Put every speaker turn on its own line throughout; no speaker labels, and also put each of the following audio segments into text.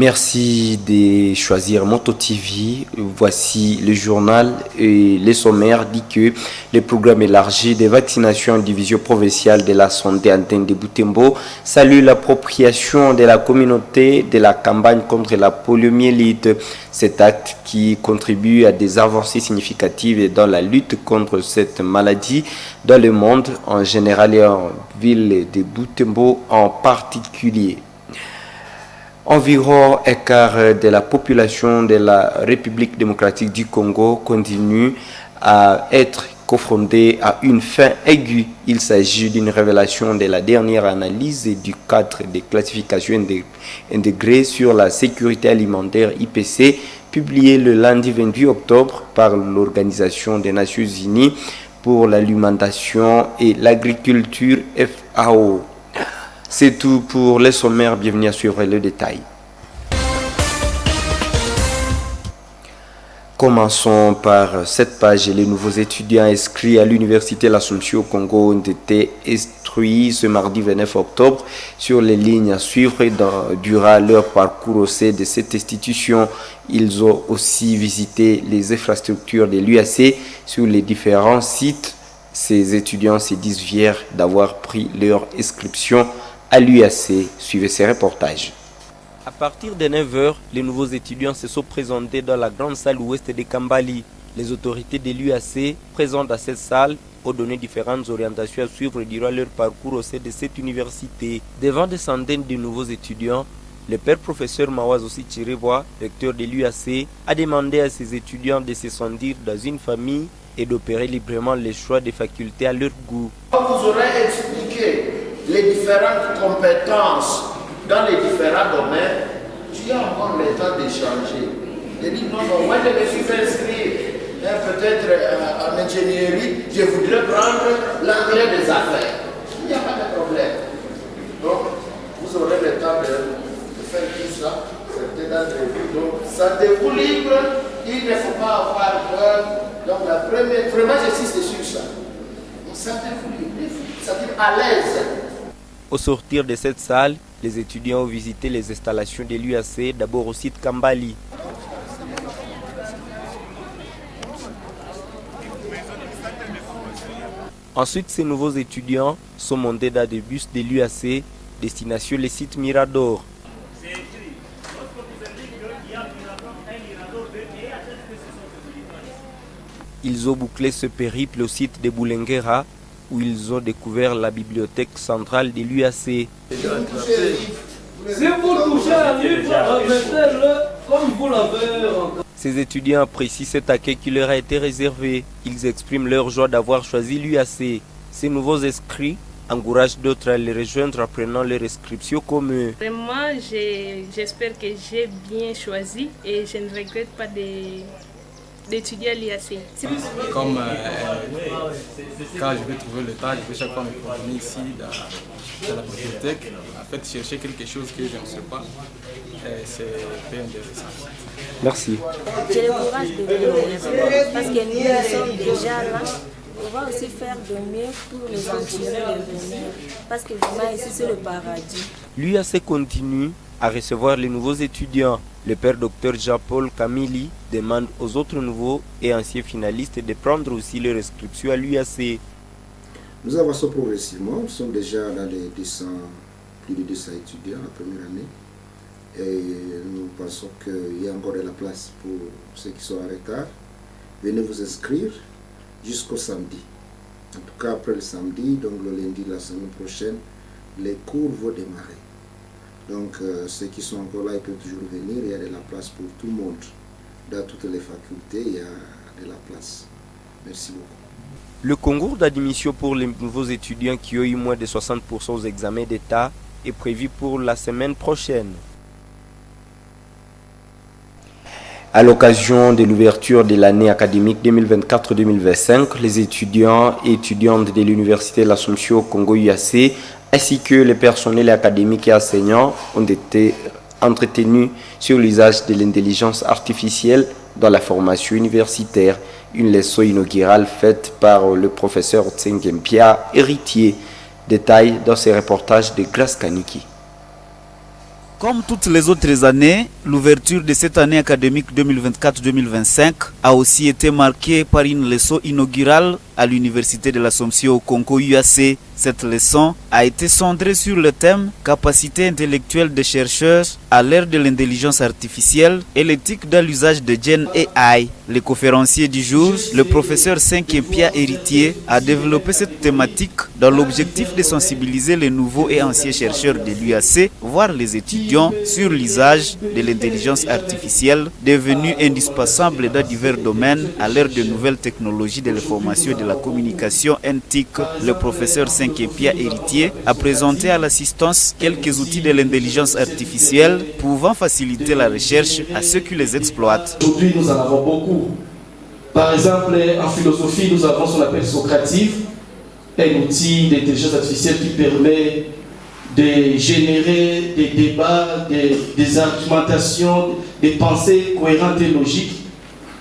Merci de choisir Moto TV. Voici le journal et les sommaires dit que le programme élargi de vaccination en division provinciale de la santé antenne de Butembo salue l'appropriation de la communauté de la campagne contre la poliomyélite. Cet acte qui contribue à des avancées significatives dans la lutte contre cette maladie dans le monde en général et en ville de Butembo en particulier. Environ un quart de la population de la République démocratique du Congo continue à être confrontée à une faim aiguë. Il s'agit d'une révélation de la dernière analyse du cadre de classification intégrée sur la sécurité alimentaire IPC, publiée le lundi 28 octobre par l'Organisation des Nations Unies pour l'alimentation et l'agriculture FAO. C'est tout pour les sommaires, bienvenue à suivre le détail. Commençons par cette page. Les nouveaux étudiants inscrits à l'université L'Assomption au Congo ont été instruits ce mardi 29 octobre sur les lignes à suivre durant leur parcours au sein de cette institution. Ils ont aussi visité les infrastructures de l'UAC sur les différents sites. Ces étudiants se disent fiers d'avoir pris leur inscription à l'UAC. Suivez ces reportages. À partir de 9h, les nouveaux étudiants se sont présentés dans la grande salle ouest de Kambali. Les autorités de l'UAC présentes à cette salle ont donné différentes orientations à suivre durant leur parcours au sein de cette université. Devant des centaines de nouveaux étudiants, le père professeur Mawaz Osichirewa, recteur de l'UAC, a demandé à ses étudiants de se sentir dans une famille et d'opérer librement les choix des facultés à leur goût.
Vous aurez expliqué les différentes compétences dans les différents domaines, tu as encore le temps d'échanger. De dire non, moi je me suis fait inscrire peut-être en ingénierie, je voudrais prendre l'anglais des affaires. Il n'y a pas de problème. Donc, vous aurez le temps de faire tout ça. C'était dans le donc, ça vous libre, il ne faut pas avoir peur. Donc, la première, vraiment, j'insiste sur ça. Ça vous libre, ça dit à l'aise.
Au sortir de cette salle, les étudiants ont visité les installations de l'UAC, d'abord au site Kambali. Ensuite, ces nouveaux étudiants sont montés dans des bus de l'UAC, destination le site Mirador. Ils ont bouclé ce périple au site de Boulenguera, où ils ont découvert la bibliothèque centrale de l'UAC.
Si vous touchez un livre, remettez-le comme vous l'avez.
Ces étudiants apprécient cet accueil qui leur a été réservé. Ils expriment leur joie d'avoir choisi l'UAC. Ces nouveaux inscrits encouragent d'autres à les rejoindre en prenant leur inscription comme eux.
Vraiment, j'espère que j'ai bien choisi et je ne regrette pas d'étudier à l'IAC.
Comme quand je vais trouver le temps, je vais chaque fois me promener ici dans la bibliothèque, en fait chercher quelque chose que je ne sais pas. C'est très intéressant.
Merci.
J'ai le courage de venir parce que nous sommes déjà là. On va aussi faire de mieux pour les entraîner de venir parce que vraiment ici c'est le paradis.
L'UAC continue à recevoir les nouveaux étudiants. Le père Dr Jean-Paul Camilli demande aux autres nouveaux et anciens finalistes de prendre aussi leur inscription à l'UAC.
Nous avançons progressivement, nous sommes déjà dans les 200, plus de 200 étudiants la première année. Et nous pensons qu'il y a encore de la place pour ceux qui sont en retard. Venez vous inscrire jusqu'au samedi. En tout cas, après le samedi, donc le lundi de la semaine prochaine, les cours vont démarrer. Donc, ceux qui sont encore là, ils peuvent toujours venir. Il y a de la place pour tout le monde. Dans toutes les facultés, il y a de la place. Merci beaucoup.
Le concours d'admission pour les nouveaux étudiants qui ont eu moins de 60% aux examens d'État est prévu pour la semaine prochaine. À l'occasion de l'ouverture de l'année académique 2024-2025, les étudiants et étudiantes de l'Université de l'Assomption au Congo UAC ainsi que les personnels académiques et enseignants ont été entretenus sur l'usage de l'intelligence artificielle dans la formation universitaire. Une leçon inaugurale faite par le professeur Tsengempia, héritier. Détail dans ces reportages de Grace Kaniki.
Comme toutes les autres années, l'ouverture de cette année académique 2024-2025 a aussi été marquée par une leçon inaugurale à l'Université de l'Assomption au Congo UAC. Cette leçon a été centrée sur le thème « Capacité intellectuelle des chercheurs à l'ère de l'intelligence artificielle et l'éthique dans l'usage de Gen AI ». Le conférencier du jour, le professeur Senkepia Héritier, a développé cette thématique dans l'objectif de sensibiliser les nouveaux et anciens chercheurs de l'UAC, voire les étudiants, sur l'usage de l'intelligence artificielle, devenue indispensable dans divers domaines à l'ère de nouvelles technologies de l'information et de la communication NTIC. Le professeur Senkepia Héritier a présenté à l'assistance quelques outils de l'intelligence artificielle pouvant faciliter la recherche à ceux qui les exploitent.
Aujourd'hui, nous en avons beaucoup. Par exemple, en philosophie, nous avons ce qu'on appelle Socrative, un outil d'intelligence artificielle qui permet de générer des débats, des argumentations, des pensées cohérentes et logiques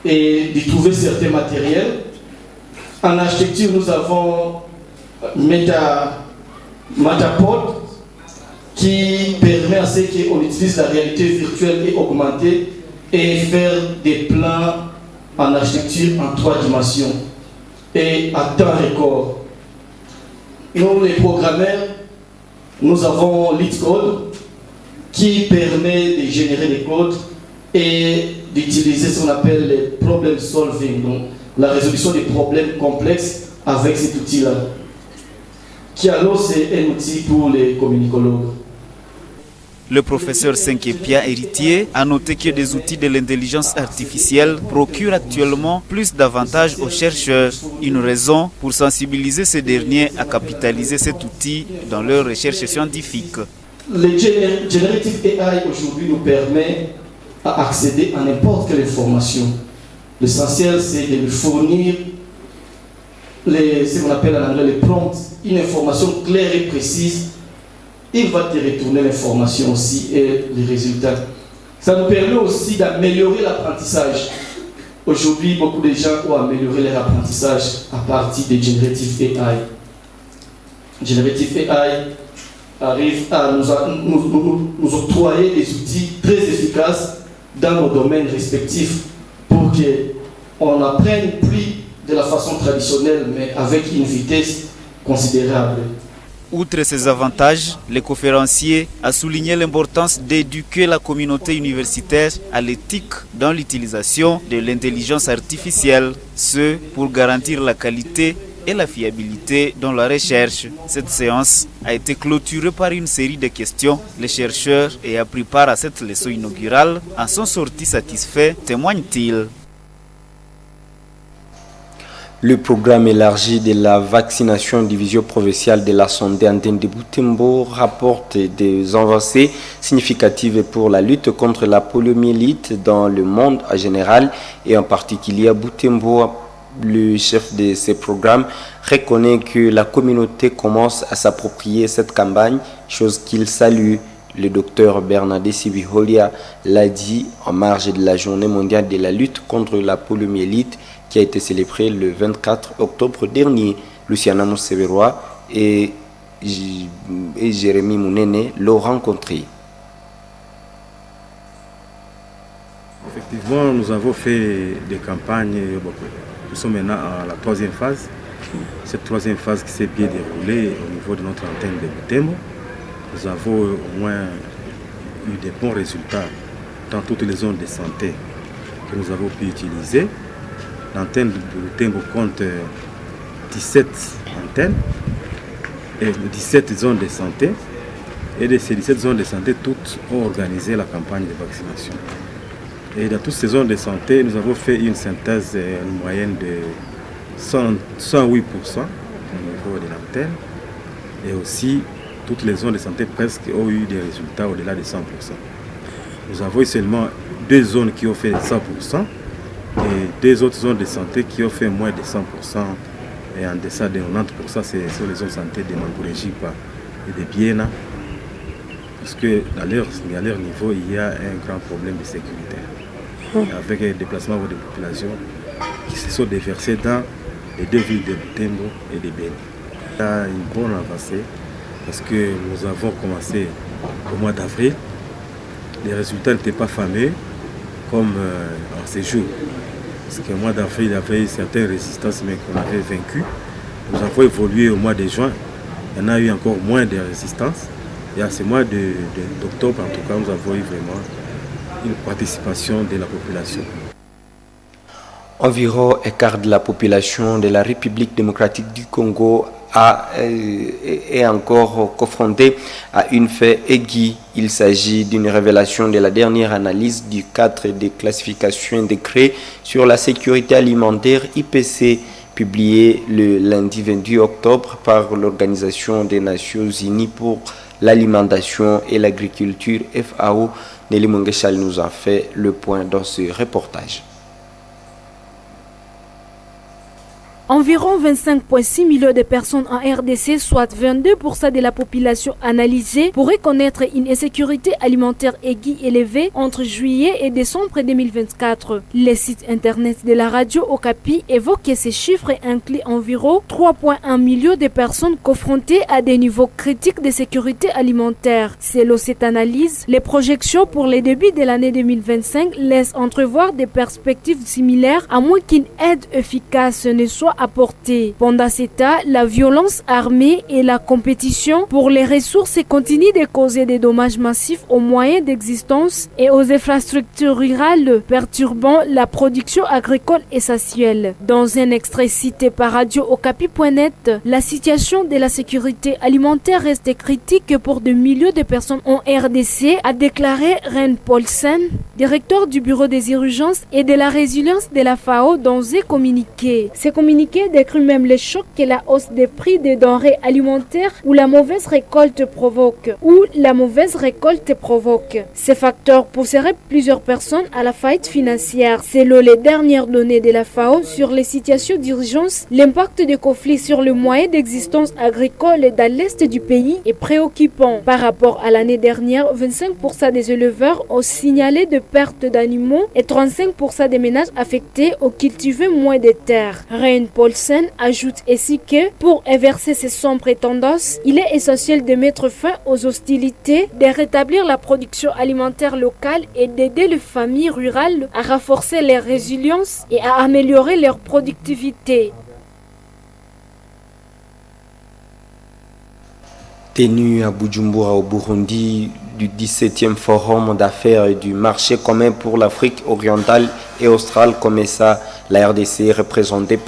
et de trouver certains matériels. En architecture, nous avons Matterport qui permet à ce qu'on utilise la réalité virtuelle et augmentée et faire des plans en architecture en 3 dimensions et à temps record. Nous, les programmeurs, nous avons LeetCode qui permet de générer des codes et d'utiliser ce qu'on appelle le problem solving, donc la résolution des problèmes complexes avec cet outil-là. Qui alors c'est un outil pour les communicologues.
Le professeur Senkepia Héritier a noté que des outils de l'intelligence artificielle procurent actuellement plus d'avantages aux chercheurs. Une raison pour sensibiliser ces derniers à capitaliser cet outil dans leurs recherches scientifiques.
Le Generative AI aujourd'hui nous permet d'accéder à n'importe quelle information. L'essentiel, c'est de lui fournir ce qu'on appelle en anglais les prompts, une information claire et précise. Il va te retourner l'information aussi et les résultats. Ça nous permet aussi d'améliorer l'apprentissage. Aujourd'hui, beaucoup de gens ont amélioré leur apprentissage à partir de Generative AI. Generative AI arrive à nous octroyer des outils très efficaces dans nos domaines respectifs pour qu'on apprenne plus de la façon traditionnelle, mais avec une vitesse considérable.
Outre ces avantages, le conférencier a souligné l'importance d'éduquer la communauté universitaire à l'éthique dans l'utilisation de l'intelligence artificielle, ce pour garantir la qualité et la fiabilité dans la recherche. Cette séance a été clôturée par une série de questions. Les chercheurs ayant pris part à cette leçon inaugurale en sont sortis satisfaits, témoignent-ils.
Le programme élargi de la vaccination division provinciale de la santé antenne de Butembo rapporte des avancées significatives pour la lutte contre la poliomyélite dans le monde en général et en particulier à Butembo. Le chef de ce programme reconnaît que la communauté commence à s'approprier cette campagne, chose qu'il salue. Le docteur Bernadette Sibiholia l'a dit en marge de la journée mondiale de la lutte contre la poliomyélite qui a été célébrée le 24 octobre dernier. Luciana Mousseverois et Jérémy Mounene l'ont rencontré.
Effectivement, nous avons fait des campagnes. Nous sommes maintenant à la 3e phase. Cette 3e phase qui s'est bien déroulée au niveau de notre antenne de Butembo. Nous avons au moins eu des bons résultats dans toutes les zones de santé que nous avons pu utiliser. L'antenne de Butembo compte 17 antennes et 17 zones de santé. Et de ces 17 zones de santé, toutes ont organisé la campagne de vaccination. Et dans toutes ces zones de santé, nous avons fait une synthèse, une moyenne de 108% au niveau de l'antenne. Et aussi, toutes les zones de santé presque ont eu des résultats au-delà de 100%. Nous avons eu seulement 2 zones qui ont fait 100% et 2 autres zones de santé qui ont fait moins de 100%. Et en deçà de 90%, c'est sur les zones de santé de Mangouré-Jipa et de Biena. Parce que à leur niveau, il y a un grand problème de sécurité. Avec les déplacements de populations qui se sont déversés dans les 2 villes de Butembo et de Beni. Il y a une bonne avancée parce que nous avons commencé au mois d'avril les résultats n'étaient pas fameux comme en ces jours. Parce qu'au mois d'avril, il y avait certaines résistances, mais qu'on avait vaincues. Nous avons évolué au mois de juin. Il y en a eu encore moins de résistance. Et à ce mois d'octobre, en tout cas, nous avons eu vraiment une participation de la population.
Environ un quart de la population de la République démocratique du Congo est encore confrontée à une faim aiguë. Il s'agit d'une révélation de la dernière analyse du cadre de classification décret sur la sécurité alimentaire IPC, publié le lundi 28 octobre par l'Organisation des Nations Unies pour l'alimentation et l'agriculture FAO. Nelly Mongeshal nous a fait le point dans ce reportage.
Environ 25,6 millions de personnes en RDC, soit 22% de la population analysée, pourraient connaître une insécurité alimentaire aiguë élevée entre juillet et décembre 2024. Les sites internet de la radio Okapi évoquent que ces chiffres incluent environ 3,1 millions de personnes confrontées à des niveaux critiques de sécurité alimentaire. Selon cette analyse, les projections pour les débuts de l'année 2025 laissent entrevoir des perspectives similaires à moins qu'une aide efficace ne soit apportée. Pendant ce temps, la violence armée et la compétition pour les ressources continuent de causer des dommages massifs aux moyens d'existence et aux infrastructures rurales, perturbant la production agricole essentielle. Dans un extrait cité par Radio Okapi.net, la situation de la sécurité alimentaire reste critique pour de millions de personnes en RDC, a déclaré Ren Paulsen, directeur du bureau des urgences et de la résilience de la FAO dans un communiqué. Ce communiqué décrit même les chocs que la hausse des prix des denrées alimentaires ou la mauvaise récolte provoque. Ces facteurs pousseraient plusieurs personnes à la faillite financière. Selon les dernières données de la FAO sur les situations d'urgence, l'impact des conflits sur le moyen d'existence agricole dans l'est du pays est préoccupant. Par rapport à l'année dernière, 25% des éleveurs ont signalé de pertes d'animaux et 35% des ménages affectés ont cultivé moins de terres. Rain Paulsen ajoute ainsi que, pour inverser ces sombres tendances, il est essentiel de mettre fin aux hostilités, de rétablir la production alimentaire locale et d'aider les familles rurales à renforcer leur résilience et à améliorer leur productivité.
Tenu à Bujumbura au Burundi du 17e Forum d'affaires et du marché commun pour l'Afrique orientale et australe, comme ça, la RDC représentée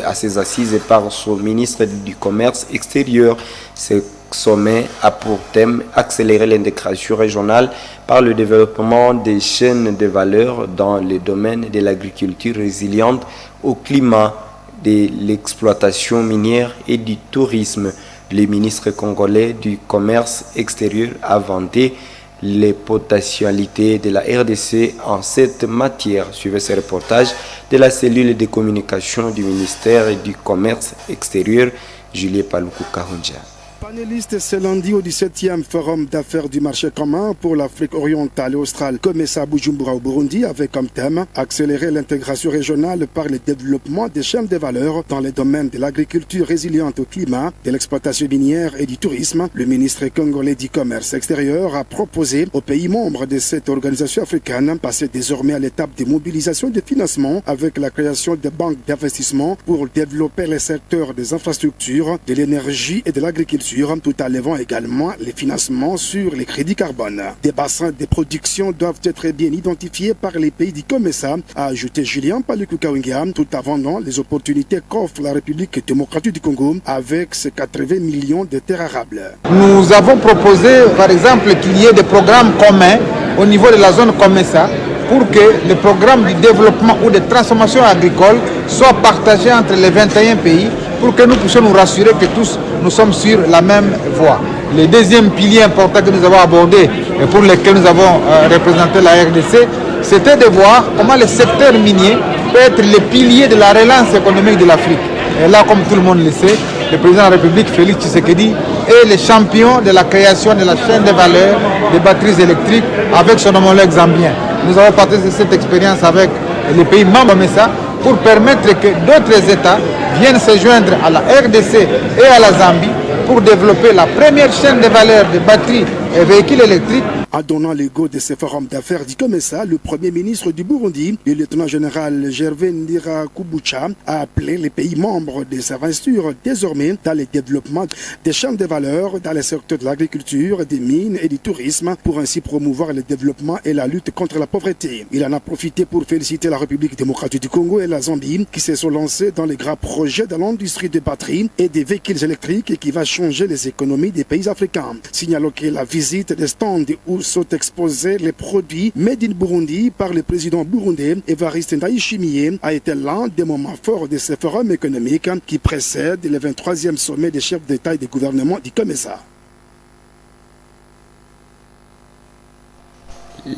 à ses assises et par son ministre du Commerce extérieur. Ce sommet a pour thème accélérer l'intégration régionale par le développement des chaînes de valeur dans le domaine de l'agriculture résiliente au climat, de l'exploitation minière et du tourisme. Le ministre congolais du Commerce extérieur a vanté les potentialités de la RDC en cette matière. Suivez ce reportage de la cellule de communication du ministère du Commerce extérieur, Julien Paluku Kahunja.
Panéliste ce lundi au 17e Forum d'affaires du marché commun pour l'Afrique orientale et australe, Komesa Bujumbura au Burundi, avec comme thème accélérer l'intégration régionale par le développement des chaînes de valeur dans les domaines de l'agriculture résiliente au climat, de l'exploitation minière et du tourisme. Le ministre congolais du Commerce extérieur a proposé aux pays membres de cette organisation africaine passer désormais à l'étape de mobilisation de financement avec la création de banques d'investissement pour développer les secteurs des infrastructures, de l'énergie et de l'agriculture, tout en levant également les financements sur les crédits carbone. Des bassins de production doivent être bien identifiés par les pays du Komesa, a ajouté Julien Paluku Kahunja, tout en vendant les opportunités qu'offre la République démocratique du Congo avec ses 80 millions de terres arables.
Nous avons proposé, par exemple, qu'il y ait des programmes communs au niveau de la zone Komesa pour que les programmes du développement ou de transformation agricole soient partagés entre les 21 pays pour que nous puissions nous rassurer que tous nous sommes sur la même voie. Le deuxième pilier important que nous avons abordé et pour lequel nous avons représenté la RDC, c'était de voir comment le secteur minier peut être le pilier de la relance économique de l'Afrique. Et là, comme tout le monde le sait, le président de la République, Félix Tshisekedi, est le champion de la création de la chaîne de valeur des batteries électriques avec son homologue zambien. Nous avons partagé cette expérience avec les pays membres de ça pour permettre que d'autres États viennent se joindre à la RDC et à la Zambie pour développer la première chaîne de valeur de batteries et véhicules électriques
En donnant les go de ce forum d'affaires du COMESA, le Premier ministre du Burundi, le lieutenant général Gervais Ndirakubucha, a appelé les pays membres de s'investir désormais dans le développement des chaînes de valeur dans les secteurs de l'agriculture, des mines et du tourisme pour ainsi promouvoir le développement et la lutte contre la pauvreté. Il en a profité pour féliciter la République démocratique du Congo et la Zambie qui se sont lancés dans les grands projets de l'industrie des batteries et des véhicules électriques qui va changer les économies des pays africains. Signalons que la visite des stands où sont exposés les produits Made in Burundi par le président burundais Evariste Ndayishimiye a été l'un des moments forts de ce forum économique qui précède le 23e sommet des chefs d'État et de gouvernement du COMESA.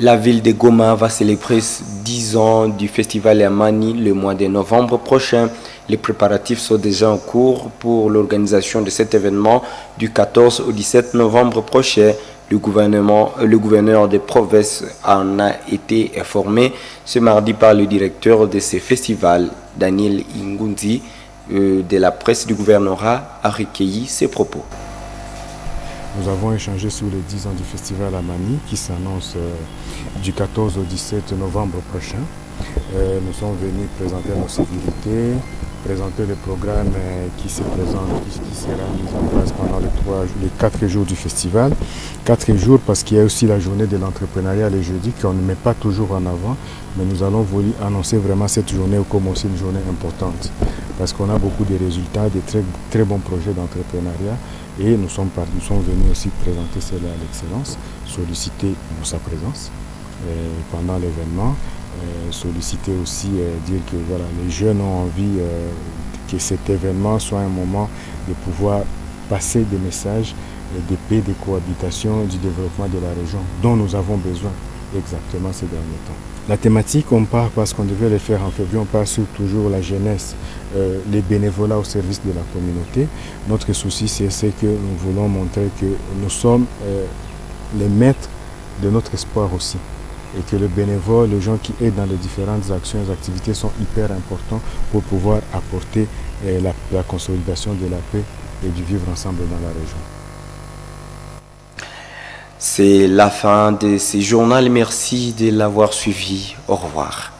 La ville de Goma va célébrer 10 ans du festival Yamani le mois de novembre prochain. Les préparatifs sont déjà en cours pour l'organisation de cet événement du 14 au 17 novembre prochain. Le gouverneur des provinces en a été informé ce mardi par le directeur de ce festival, Daniel Ingunzi, de la presse du gouvernorat, a recueilli ses propos.
Nous avons échangé sur les 10 ans du festival Amani qui s'annonce du 14 au 17 novembre prochain. Nous sommes venus présenter nos civilités, présenter le programme qui se présente, qui sera mis en place pendant les 4 jours du festival. 4 jours parce qu'il y a aussi la journée de l'entrepreneuriat le jeudi qu'on ne met pas toujours en avant, mais nous allons voulu annoncer vraiment cette journée comme aussi une journée importante parce qu'on a beaucoup de résultats, de très, très bons projets d'entrepreneuriat et nous sommes venus aussi présenter cela à l'excellence, solliciter sa présence pendant l'événement. Solliciter aussi, dire que voilà, les jeunes ont envie que cet événement soit un moment de pouvoir passer des messages de paix, de cohabitation, du développement de la région dont nous avons besoin exactement ces derniers temps. La thématique, on part parce qu'on devait le faire en février, on part sur toujours la jeunesse, les bénévolats au service de la communauté. Notre souci, c'est que nous voulons montrer que nous sommes les maîtres de notre espoir aussi. Et que le bénévole, les gens qui aident dans les différentes actions et activités sont hyper importants pour pouvoir apporter la consolidation de la paix et du vivre ensemble dans la région.
C'est la fin de ce journal. Merci de l'avoir suivi. Au revoir.